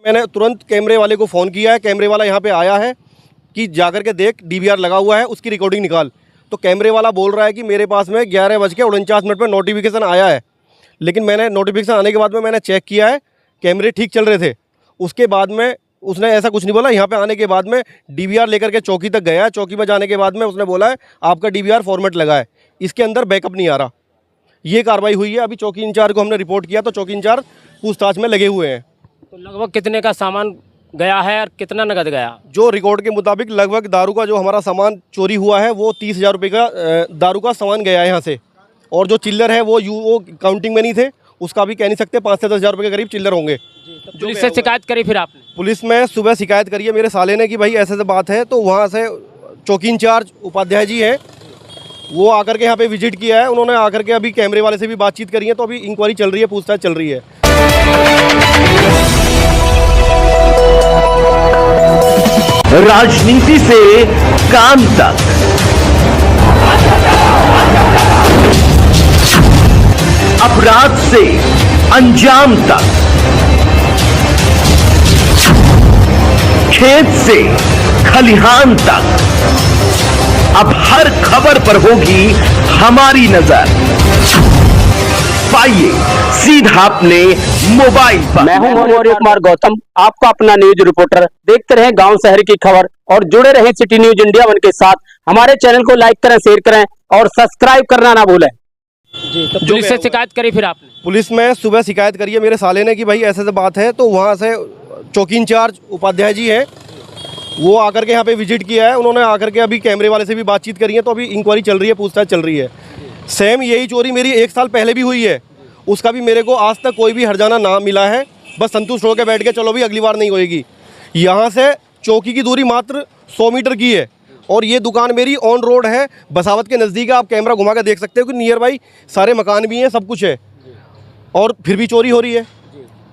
मैंने तुरंत कैमरे वाले को फ़ोन किया है, कैमरे वाला यहाँ पे आया है कि जाकर के देख डीवीआर लगा हुआ है, उसकी रिकॉर्डिंग निकाल। तो कैमरे वाला बोल रहा है कि मेरे पास में 11:49 पर नोटिफिकेशन आया है, लेकिन मैंने नोटिफिकेशन आने के बाद में मैंने चेक किया है, कैमरे ठीक चल रहे थे। उसके बाद में उसने ऐसा कुछ नहीं बोला। यहाँ पे आने के बाद में डीवीआर लेकर के चौकी तक गया। चौकी में जाने के बाद में उसने बोला है आपका डीवीआर फॉर्मेट लगा है, इसके अंदर बैकअप नहीं आ रहा। ये कार्रवाई हुई है। अभी चौकी इंचार्ज को हमने रिपोर्ट किया तो चौकी इंचार्ज पूछताछ में लगे हुए हैं। तो लगभग कितने का सामान गया है और कितना नगद गया? जो रिकॉर्ड के मुताबिक लगभग दारू का जो हमारा सामान चोरी हुआ है वो 30,000 रुपये का दारू का सामान गया है यहाँ से। और जो चिल्लर है वो काउंटिंग में नहीं थे, उसका भी कह नहीं सकते, 5 से 10 हज़ार रुपये के करीब चिल्लर होंगे। तो पुलिस से शिकायत करी फिर आपने? पुलिस में सुबह शिकायत करी है मेरे साले ने कि भाई ऐसे ऐसे बात है। तो वहाँ से चौकी इंचार्ज उपाध्याय जी हैं, वो आकर के यहाँ पे विजिट किया है। उन्होंने आकर के अभी कैमरे वाले से भी बातचीत करी है। तो अभी इंक्वायरी चल रही है, पूछताछ चल रही है। राजनीति से काम तक, अपराध से अंजाम तक, खेत से खलिहान तक, अब हर खबर पर होगी हमारी नजर। पाइए सीधा अपने मोबाइल पर। मैं हूं मौर्य कुमार गौतम, आपका अपना न्यूज रिपोर्टर। देखते रहें गांव शहर की खबर और जुड़े रहें सिटी न्यूज इंडिया वन के साथ। हमारे चैनल को लाइक करें, शेयर करें और सब्सक्राइब करना ना भूलें। जी, तो पुलिस से शिकायत करी फिर आपने? पुलिस में सुबह शिकायत करी है मेरे साले ने कि भाई ऐसे ऐसे बात है। तो वहाँ से चौकी इंचार्ज उपाध्याय जी हैं, वो आकर के यहाँ पे विजिट किया है। उन्होंने आकर के अभी कैमरे वाले से भी बातचीत करी है। तो अभी इंक्वायरी चल रही है, पूछताछ चल रही है। सेम यही चोरी मेरी 1 साल पहले भी हुई है, उसका भी मेरे को आज तक कोई भी हर्जाना ना मिला है। बस संतुष्ट होकर बैठ के चलो भी अगली बार नहीं होएगी। यहाँ से चौकी की दूरी मात्र 100 मीटर की है और ये दुकान मेरी ऑन रोड है, बसावत के नज़दीक है। आप कैमरा घुमा कर देख सकते हो कि नियर बाई सारे मकान भी हैं, सब कुछ है, और फिर भी चोरी हो रही है।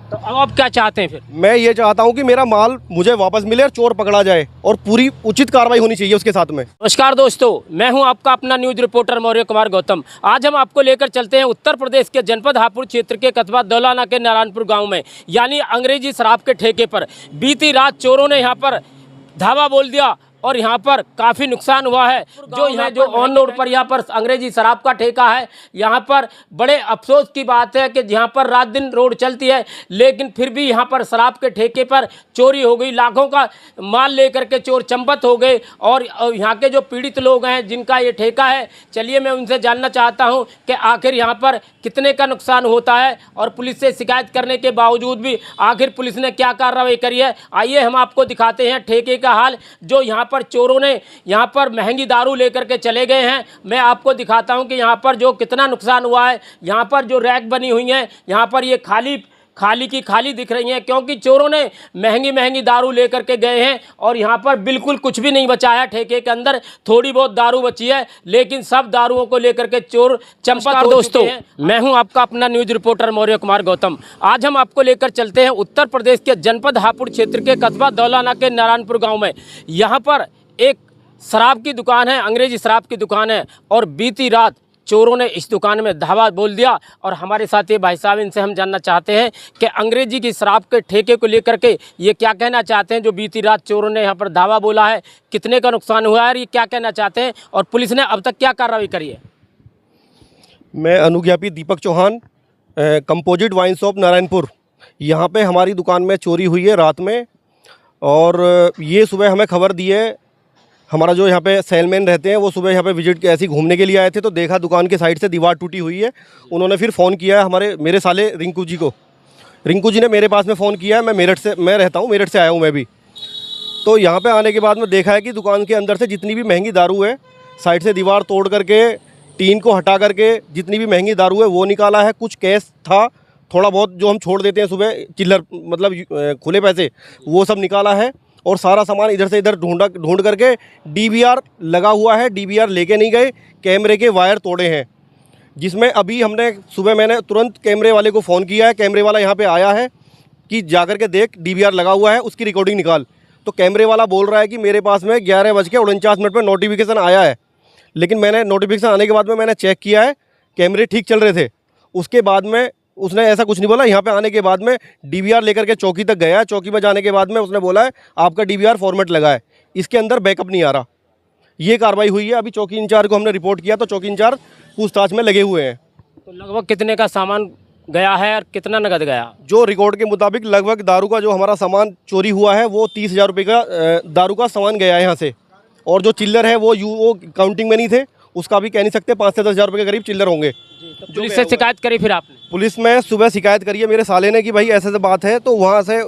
तो अब आप क्या चाहते हैं फिर? मैं ये चाहता हूँ कि मेरा माल मुझे वापस मिले और चोर पकड़ा जाए और पूरी उचित कार्रवाई होनी चाहिए उसके साथ में। नमस्कार दोस्तों, मैं हूं आपका अपना न्यूज रिपोर्टर मौर्य कुमार गौतम। आज हम आपको लेकर चलते हैं उत्तर प्रदेश के जनपद हापुड़ क्षेत्र के कस्बा दौलाना के नारायणपुर गांव में, यानी अंग्रेजी शराब के ठेके पर बीती रात चोरों ने यहां पर धावा बोल दिया और यहाँ पर काफ़ी नुकसान हुआ है। जो ऑन रोड पर यहाँ पर अंग्रेजी शराब का ठेका है, यहाँ पर बड़े अफसोस की बात है कि यहाँ पर रात दिन रोड चलती है, लेकिन फिर भी यहाँ पर शराब के ठेके पर चोरी हो गई। लाखों का माल लेकर के चोर चंपत हो गए। और यहाँ के जो पीड़ित लोग हैं जिनका ये ठेका है, चलिए मैं उनसे जानना चाहता हूँ कि आखिर यहाँ पर कितने का नुकसान होता है और पुलिस से शिकायत करने के बावजूद भी आखिर पुलिस ने क्या कार्रवाई करी है। आइए हम आपको दिखाते हैं ठेके का हाल, जो यहाँ पर चोरों ने यहाँ पर महंगी दारू लेकर के चले गए हैं। मैं आपको दिखाता हूँ कि यहाँ पर जो कितना नुकसान हुआ है। यहाँ पर जो रैक बनी हुई हैं, यहाँ पर ये खाली की खाली दिख रही हैं, क्योंकि चोरों ने महंगी महंगी दारू लेकर के गए हैं और यहाँ पर बिल्कुल कुछ भी नहीं बचा है। ठेके के अंदर थोड़ी बहुत दारू बची है, लेकिन सब दारुओं को लेकर के चोर चंपत हो दोस्तों, मैं हूँ आपका अपना न्यूज रिपोर्टर मौर्य कुमार गौतम। आज हम आपको लेकर चलते हैं उत्तर प्रदेश के जनपद हापुड़ क्षेत्र के कस्बा दौलाना के नारायणपुर गाँव में। यहाँ पर एक शराब की दुकान है, अंग्रेजी शराब की दुकान है, और बीती रात चोरों ने इस दुकान में धावा बोल दिया। और हमारे साथ ये भाई साहब, इनसे हम जानना चाहते हैं कि अंग्रेजी की शराब के ठेके को लेकर के ये क्या कहना चाहते हैं। जो बीती रात चोरों ने यहाँ पर धावा बोला है, कितने का नुकसान हुआ है और ये क्या कहना चाहते हैं, और पुलिस ने अब तक क्या कार्रवाई करी है। मैं अनुज्ञापी Deepak Chauhan, composite wine shop Narayanpur. यहाँ पे हमारी दुकान में चोरी हुई है रात में, और ये सुबह हमें खबर दी है। हमारा जो यहाँ पे सेलमैन रहते हैं, वो सुबह यहाँ पे विजिट के ऐसे ही घूमने के लिए आए थे, तो देखा दुकान के साइड से दीवार टूटी हुई है। उन्होंने फिर फ़ोन किया है मेरे साले रिंकू जी को। रिंकू जी ने मेरे पास में फ़ोन किया है। मैं रहता हूँ मेरठ से आया हूँ मैं भी। तो यहाँ पे आने के बाद में देखा है कि दुकान के अंदर से जितनी भी महंगी दारू है, साइड से दीवार तोड़ करके, टीन को हटा करके जितनी भी महंगी दारू है वो निकाला है। कुछ कैश था, थोड़ा बहुत जो हम छोड़ देते हैं सुबह, चिल्लर मतलब खुले पैसे, वो सब निकाला है। और सारा सामान इधर से इधर ढूंढ करके डीवीआर लगा हुआ है, डीवीआर लेके नहीं गए, कैमरे के वायर तोड़े हैं। जिसमें अभी मैंने तुरंत कैमरे वाले को फ़ोन किया है। कैमरे वाला यहाँ पे आया है कि जाकर के देख डीवीआर लगा हुआ है, उसकी रिकॉर्डिंग निकाल। तो कैमरे वाला बोल रहा है कि मेरे पास में 11:49 पर नोटिफिकेशन आया है, लेकिन मैंने नोटिफिकेशन आने के बाद में मैंने चेक किया है, कैमरे ठीक चल रहे थे। उसके बाद में उसने ऐसा कुछ नहीं बोला। यहाँ पे आने के बाद में डीवीआर लेकर के चौकी तक गया। चौकी पर जाने के बाद में उसने बोला है आपका डीवीआर फॉर्मेट लगा है, इसके अंदर बैकअप नहीं आ रहा। ये कार्रवाई हुई है। अभी चौकी इंचार्ज को हमने रिपोर्ट किया तो चौकी इंचार्ज पूछताछ में लगे हुए हैं। तो लगभग कितने का सामान गया है और कितना नगद गया? जो रिकॉर्ड के मुताबिक लगभग दारू का जो हमारा सामान चोरी हुआ है वो 30,000 रुपये का दारू का सामान गया है यहाँ से। और जो चिल्लर है वो काउंटिंग में नहीं थे, उसका भी कह नहीं सकते, 5 से 10 हज़ार रुपये के करीब चिल्लर होंगे। तो पुलिस से शिकायत करी फिर आपने? पुलिस में सुबह शिकायत करी है मेरे साले ने कि भाई ऐसे बात है, तो वहाँ से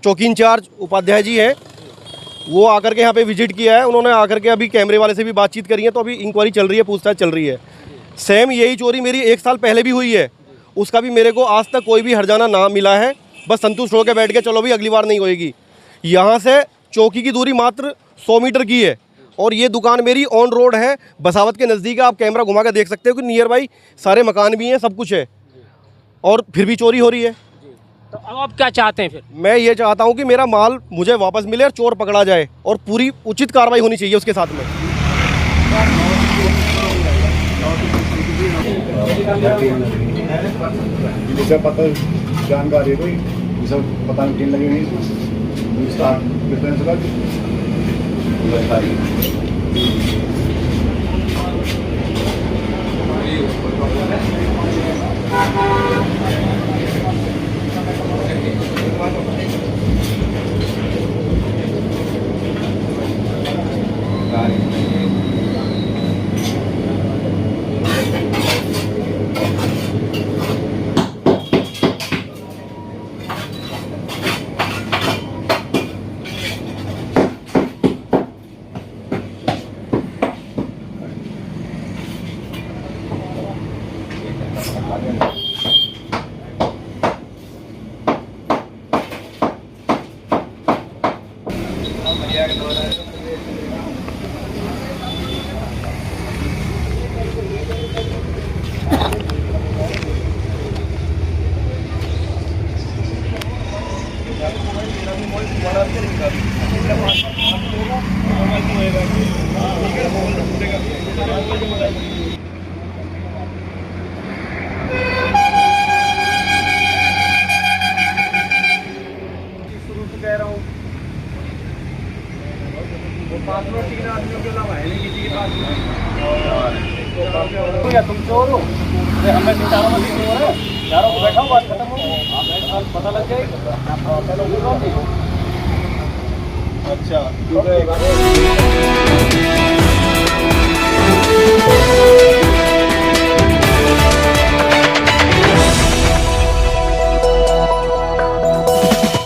चौकी इंचार्ज उपाध्याय जी हैं, वो आकर के यहाँ पे विजिट किया है। उन्होंने आकर के अभी कैमरे वाले से भी बातचीत करी है, तो अभी इंक्वायरी चल रही है, पूछताछ चल रही है। सेम यही चोरी मेरी 1 साल पहले भी हुई है, उसका भी मेरे को आज तक कोई भी हर्जाना ना मिला है। बस संतुष्ट होकर बैठ के चलो भी अगली बार नहीं होएगी। यहाँ से चौकी की दूरी मात्र 100 मीटर की है और ये दुकान मेरी ऑन रोड है, बसावत के नज़दीक है। आप कैमरा घुमा कर देख सकते हो कि नियर बाई सारे मकान भी हैं, सब कुछ है, और फिर भी चोरी हो रही है। तो अब आप क्या चाहते हैं फिर? मैं ये चाहता हूँ कि मेरा माल मुझे वापस मिले और चोर पकड़ा जाए और पूरी उचित कार्रवाई होनी चाहिए उसके साथ में। जैसे पता जानकारी है कोई सब पता नहीं लगी नहीं इसका डिफरेंस का तुम चोर हो, हमें चारों में चोर है, चारों को बैठा बात खत्म हो, आप पता लग जाएगा। अच्छा